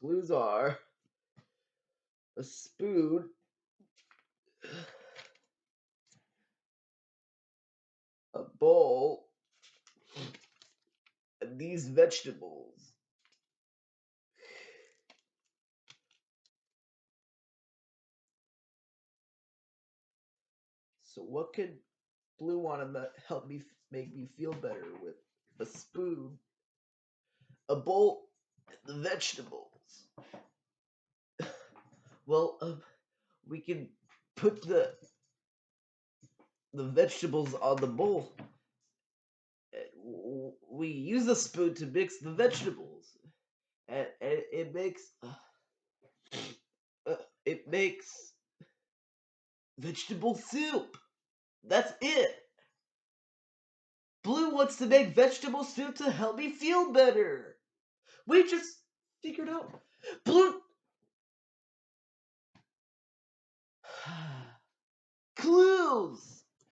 clues are a spoon, a bowl, and these vegetables. So what could Blue want to help me make me feel better with? A spoon, a bowl, and the vegetables. Well, we can put the vegetables on the bowl. We use a spoon to mix the vegetables, and it makes vegetable soup. That's it. Blue wants to make vegetable soup to help me feel better. We just figured out. Blue. Clues.